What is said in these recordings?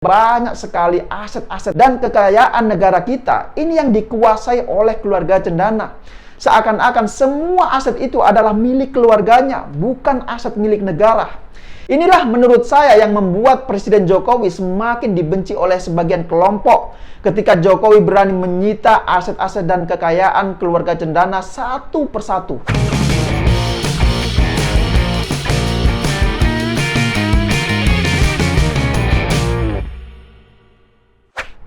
Banyak sekali aset-aset dan kekayaan negara kita ini yang dikuasai oleh keluarga cendana. Seakan-akan semua aset itu adalah milik keluarganya, bukan aset milik negara. Inilah menurut saya yang membuat Presiden Jokowi semakin dibenci oleh sebagian kelompok ketika Jokowi berani menyita aset-aset dan kekayaan keluarga cendana satu persatu.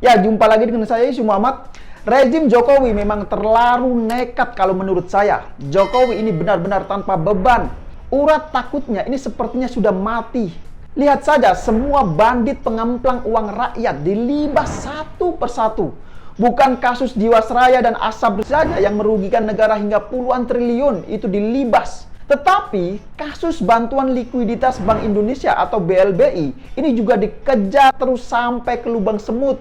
Ya, jumpa lagi dengan saya, Isu Muhammad. Rezim Jokowi memang terlalu nekat kalau menurut saya. Jokowi ini benar-benar tanpa beban. Urat takutnya ini sepertinya sudah mati. Lihat saja, semua bandit pengemplang uang rakyat dilibas satu persatu. Bukan kasus Jiwasraya dan Asabri saja yang merugikan negara hingga puluhan triliun itu dilibas. Tetapi kasus bantuan likuiditas Bank Indonesia atau BLBI ini juga dikejar terus sampai ke lubang semut.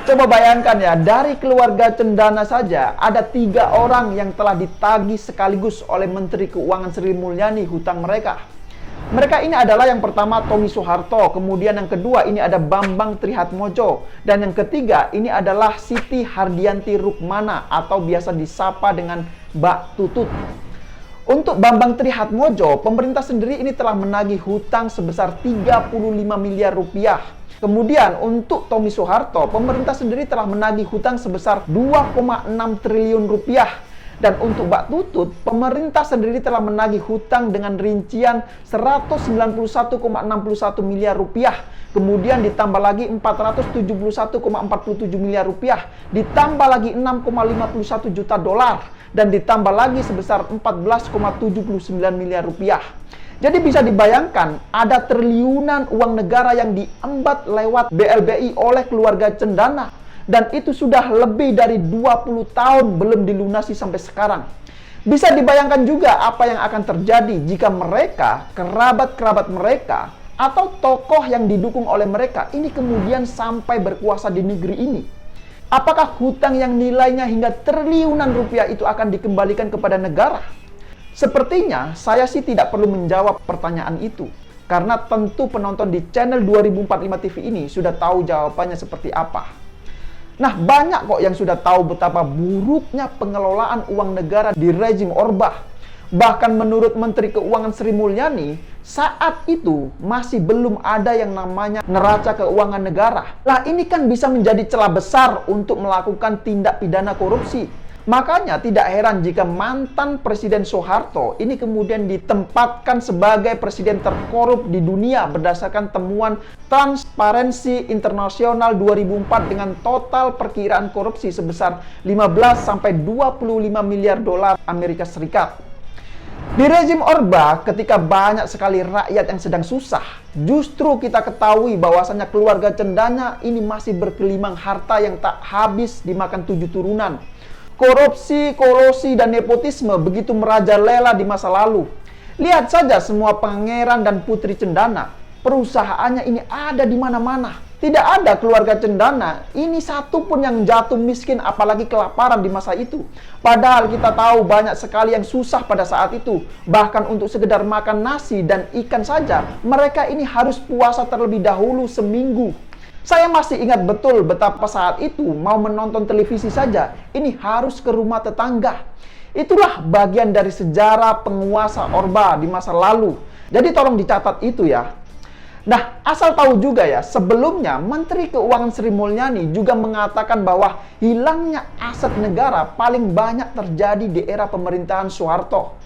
Coba bayangkan ya, dari keluarga cendana saja ada 3 orang yang telah ditagih sekaligus oleh Menteri Keuangan Sri Mulyani hutang mereka. Mereka ini adalah yang pertama Tommy Soeharto, kemudian yang kedua ini ada Bambang Trihatmodjo, dan yang ketiga ini adalah Siti Hardianti Rukmana atau biasa disapa dengan Mbak Tutut. Untuk Bambang Trihatmodjo, pemerintah sendiri ini telah menagih hutang sebesar 35 miliar rupiah. Kemudian untuk Tommy Soeharto, pemerintah sendiri telah menagih hutang sebesar 2,6 triliun rupiah. Dan untuk Mbak Tutut, pemerintah sendiri telah menagih hutang dengan rincian 191,61 miliar rupiah. Kemudian ditambah lagi 471,47 miliar rupiah. Ditambah lagi 6,51 juta dolar. Dan ditambah lagi sebesar 14,79 miliar rupiah. Jadi bisa dibayangkan ada triliunan uang negara yang diembat lewat BLBI oleh keluarga cendana. Dan itu sudah lebih dari 20 tahun belum dilunasi sampai sekarang. Bisa dibayangkan juga apa yang akan terjadi jika mereka, kerabat-kerabat mereka, atau tokoh yang didukung oleh mereka ini kemudian sampai berkuasa di negeri ini. Apakah hutang yang nilainya hingga triliunan rupiah itu akan dikembalikan kepada negara? Sepertinya saya sih tidak perlu menjawab pertanyaan itu. Karena tentu penonton di channel 2045 TV ini sudah tahu jawabannya seperti apa. Nah, banyak kok yang sudah tahu betapa buruknya pengelolaan uang negara di rezim Orba. Bahkan menurut Menteri Keuangan Sri Mulyani, saat itu masih belum ada yang namanya neraca keuangan negara. Lah ini kan bisa menjadi celah besar untuk melakukan tindak pidana korupsi. Makanya tidak heran jika mantan Presiden Soeharto ini kemudian ditempatkan sebagai presiden terkorup di dunia berdasarkan temuan Transparency International 2004 dengan total perkiraan korupsi sebesar 15-25 miliar dolar Amerika Serikat. Di rezim Orba, ketika banyak sekali rakyat yang sedang susah, justru kita ketahui bahwasannya keluarga cendana ini masih berkelimang harta yang tak habis dimakan 7 turunan. Korupsi, kolusi, dan nepotisme begitu merajalela di masa lalu. Lihat saja semua pangeran dan putri cendana. Perusahaannya ini ada di mana-mana. Tidak ada keluarga cendana ini satu pun yang jatuh miskin apalagi kelaparan di masa itu. Padahal kita tahu banyak sekali yang susah pada saat itu. Bahkan untuk sekedar makan nasi dan ikan saja, mereka ini harus puasa terlebih dahulu seminggu. Saya masih ingat betul betapa saat itu mau menonton televisi saja, ini harus ke rumah tetangga. Itulah bagian dari sejarah penguasa Orba di masa lalu. Jadi tolong dicatat itu ya. Nah, asal tahu juga ya, sebelumnya Menteri Keuangan Sri Mulyani juga mengatakan bahwa hilangnya aset negara paling banyak terjadi di era pemerintahan Soeharto.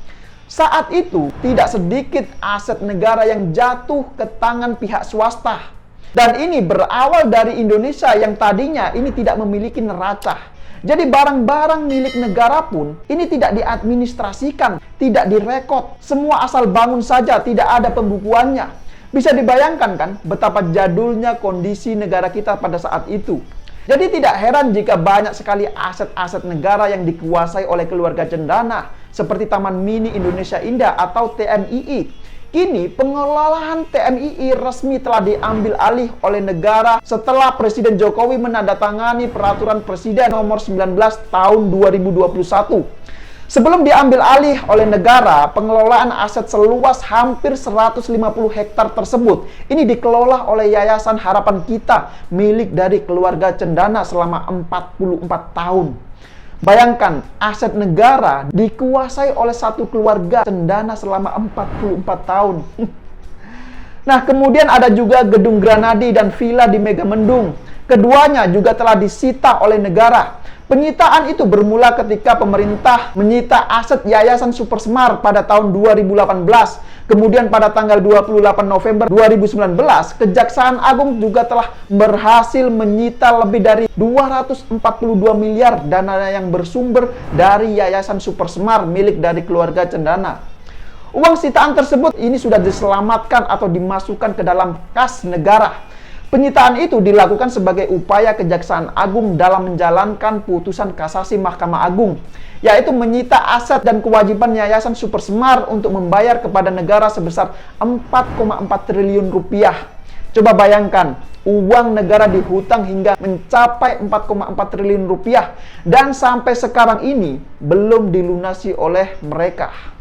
Saat itu, tidak sedikit aset negara yang jatuh ke tangan pihak swasta. Dan ini berawal dari Indonesia yang tadinya ini tidak memiliki neraca. Jadi barang-barang milik negara pun ini tidak diadministrasikan, tidak direkod. Semua asal bangun saja, tidak ada pembukuannya. Bisa dibayangkan kan betapa jadulnya kondisi negara kita pada saat itu. Jadi tidak heran jika banyak sekali aset-aset negara yang dikuasai oleh keluarga cendana seperti Taman Mini Indonesia Indah atau TMII. Kini pengelolaan TMII resmi telah diambil alih oleh negara setelah Presiden Jokowi menandatangani Peraturan Presiden Nomor 19 Tahun 2021. Sebelum diambil alih oleh negara, pengelolaan aset seluas hampir 150 hektar tersebut ini dikelola oleh Yayasan Harapan Kita, milik dari keluarga Cendana selama 44 tahun. Bayangkan, aset negara dikuasai oleh satu keluarga Cendana selama 44 tahun. Nah, kemudian ada juga Gedung Granadi dan villa di Megamendung. Keduanya juga telah disita oleh negara. Penyitaan itu bermula ketika pemerintah menyita aset Yayasan Super Semar pada tahun 2018. Kemudian pada tanggal 28 November 2019, Kejaksaan Agung juga telah berhasil menyita lebih dari 242 miliar dana yang bersumber dari Yayasan Super Semar milik dari keluarga Cendana. Uang sitaan tersebut ini sudah diselamatkan atau dimasukkan ke dalam kas negara. Penyitaan itu dilakukan sebagai upaya Kejaksaan Agung dalam menjalankan putusan kasasi Mahkamah Agung, yaitu menyita aset dan kewajiban Yayasan Super Semar untuk membayar kepada negara sebesar 4,4 triliun rupiah. Coba bayangkan, uang negara dihutang hingga mencapai 4,4 triliun rupiah dan sampai sekarang ini belum dilunasi oleh mereka.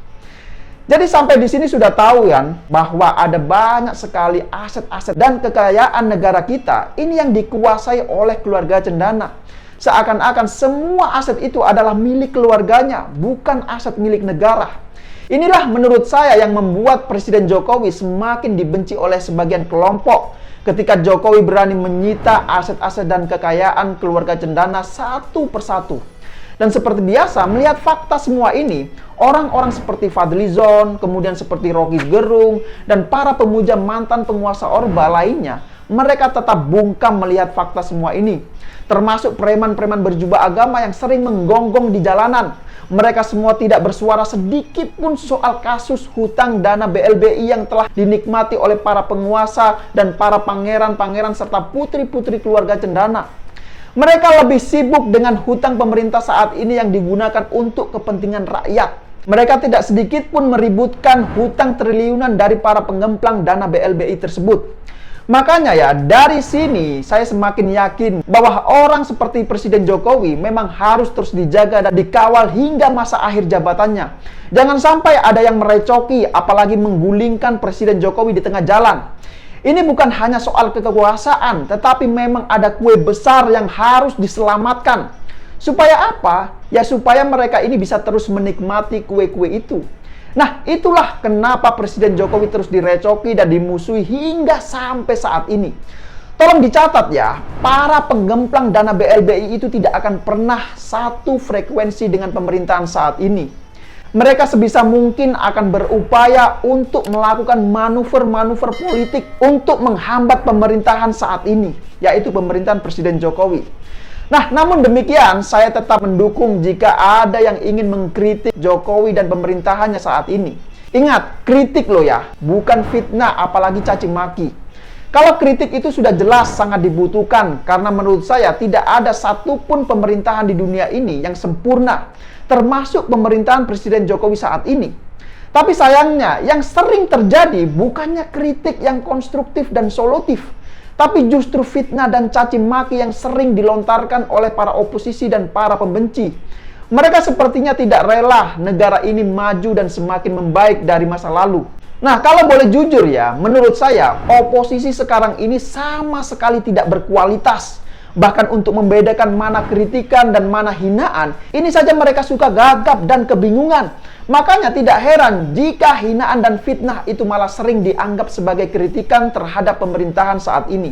Jadi sampai di sini sudah tahu kan bahwa ada banyak sekali aset-aset dan kekayaan negara kita ini yang dikuasai oleh keluarga Cendana. Seakan-akan semua aset itu adalah milik keluarganya, bukan aset milik negara. Inilah menurut saya yang membuat Presiden Jokowi semakin dibenci oleh sebagian kelompok ketika Jokowi berani menyita aset-aset dan kekayaan keluarga Cendana satu persatu. Dan seperti biasa, melihat fakta semua ini, orang-orang seperti Fadlizon, kemudian seperti Rocky Gerung, dan para pemuja mantan penguasa Orba lainnya, mereka tetap bungkam melihat fakta semua ini. Termasuk preman-preman berjubah agama yang sering menggonggong di jalanan. Mereka semua tidak bersuara sedikit pun soal kasus hutang dana BLBI yang telah dinikmati oleh para penguasa dan para pangeran-pangeran serta putri-putri keluarga Cendana. Mereka lebih sibuk dengan hutang pemerintah saat ini yang digunakan untuk kepentingan rakyat. Mereka tidak sedikit pun meributkan hutang triliunan dari para penggemplang dana BLBI tersebut. Makanya ya, dari sini saya semakin yakin bahwa orang seperti Presiden Jokowi memang harus terus dijaga dan dikawal hingga masa akhir jabatannya. Jangan sampai ada yang merecoki, apalagi menggulingkan Presiden Jokowi di tengah jalan. Ini bukan hanya soal kekuasaan, tetapi memang ada kue besar yang harus diselamatkan. Supaya apa? Ya supaya mereka ini bisa terus menikmati kue-kue itu. Nah, itulah kenapa Presiden Jokowi terus direcoki dan dimusuhi hingga sampai saat ini. Tolong dicatat ya, para penggemplang dana BLBI itu tidak akan pernah satu frekuensi dengan pemerintahan saat ini. Mereka sebisa mungkin akan berupaya untuk melakukan manuver-manuver politik untuk menghambat pemerintahan saat ini, yaitu pemerintahan Presiden Jokowi. Nah, namun demikian, saya tetap mendukung jika ada yang ingin mengkritik Jokowi dan pemerintahannya saat ini. Ingat, kritik loh ya, bukan fitnah apalagi caci maki. Kalau kritik itu sudah jelas sangat dibutuhkan, karena menurut saya tidak ada satupun pemerintahan di dunia ini yang sempurna, termasuk pemerintahan Presiden Jokowi saat ini. Tapi sayangnya, yang sering terjadi bukannya kritik yang konstruktif dan solutif, tapi justru fitnah dan caci maki yang sering dilontarkan oleh para oposisi dan para pembenci. Mereka sepertinya tidak rela negara ini maju dan semakin membaik dari masa lalu. Nah, kalau boleh jujur ya, menurut saya, oposisi sekarang ini sama sekali tidak berkualitas. Bahkan untuk membedakan mana kritikan dan mana hinaan, ini saja mereka suka gagap dan kebingungan. Makanya tidak heran jika hinaan dan fitnah itu malah sering dianggap sebagai kritikan terhadap pemerintahan saat ini.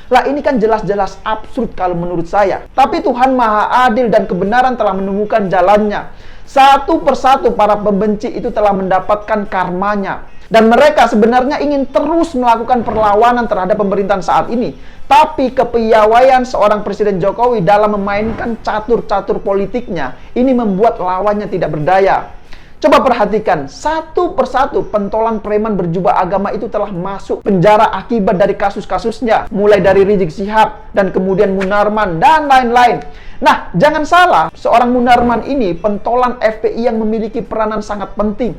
Lah, ini kan jelas-jelas absurd kalau menurut saya. Tapi Tuhan Maha Adil dan kebenaran telah menemukan jalannya. Satu persatu para pembenci itu telah mendapatkan karmanya. Dan mereka sebenarnya ingin terus melakukan perlawanan terhadap pemerintahan saat ini. Tapi kepiawaian seorang Presiden Jokowi dalam memainkan catur-catur politiknya, ini membuat lawannya tidak berdaya. Coba perhatikan, satu persatu pentolan preman berjubah agama itu telah masuk penjara akibat dari kasus-kasusnya. Mulai dari Rizik Syihab, dan kemudian Munarman, dan lain-lain. Nah, jangan salah, seorang Munarman ini pentolan FPI yang memiliki peranan sangat penting.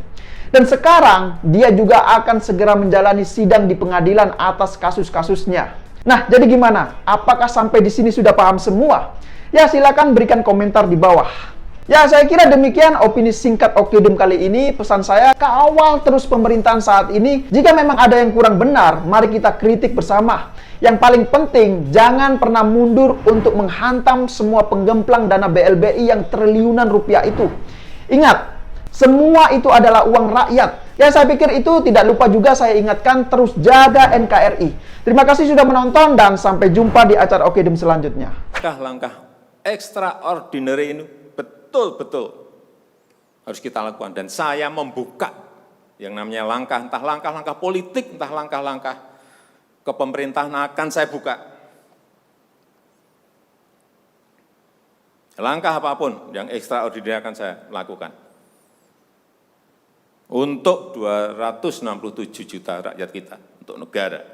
Dan sekarang, dia juga akan segera menjalani sidang di pengadilan atas kasus-kasusnya. Nah, jadi gimana? Apakah sampai di sini sudah paham semua? Ya, silakan berikan komentar di bawah. Ya, saya kira demikian opini singkat Okedum kali ini. Pesan saya, kawal terus pemerintahan saat ini. Jika memang ada yang kurang benar, mari kita kritik bersama. Yang paling penting, jangan pernah mundur untuk menghantam semua penggemplang dana BLBI yang triliunan rupiah itu. Ingat, semua itu adalah uang rakyat. Ya, saya pikir itu tidak lupa juga saya ingatkan, terus jaga NKRI. Terima kasih sudah menonton dan sampai jumpa di acara Okedum selanjutnya. Langkah-langkah extraordinary ini betul-betul harus kita lakukan. Dan saya membuka yang namanya langkah, entah langkah-langkah politik, entah langkah-langkah kepemerintahan akan saya buka. Langkah apapun yang extraordinary akan saya lakukan. Untuk 267 juta rakyat kita, untuk negara.